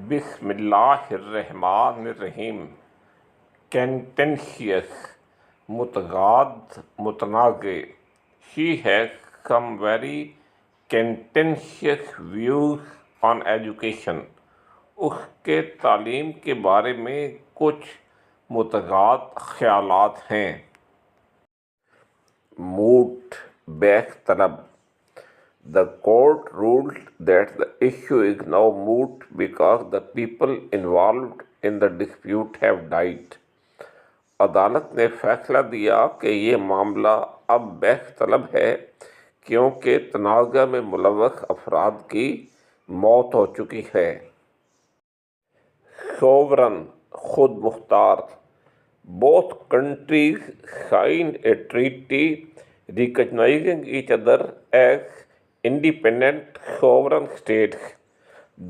بسم اللہ الرحمن الرحیم. Contentious, متضاد, متنازع. She has some very contentious views on education. اس کے تعلیم کے بارے میں کچھ متضاد خیالات ہیں. موٹ, بحث طلب. The court ruled that the issue is now moot because the people involved in the dispute have died. عدالت نے فیصلہ دیا کہ یہ معاملہ اب بحث طلب ہے کیونکہ تنازع میں ملوث افراد کی موت ہو چکی ہے. Sovereign, خود مختار. Both countries signed a treaty recognizing each other as independent sovereign states.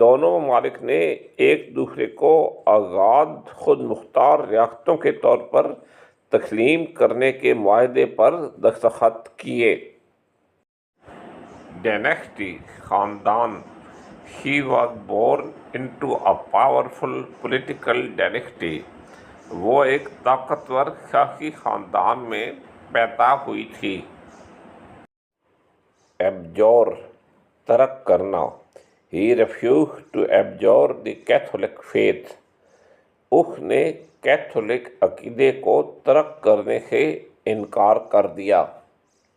دونوں ممالک نے ایک دوسرے کو آزاد خود مختار ریاستوں کے طور پر تسلیم کرنے کے معاہدے پر دستخط کیے. ڈائناسٹی, خاندان. She was born into a powerful political dynasty. وہ ایک طاقتور سیاسی خاندان میں پیدا ہوئی تھی. Abjure, ترک کرنا. He refused to abjure the Catholic faith. اس نے کیتھولک عقیدے کو ترک کرنے سے انکار کر دیا.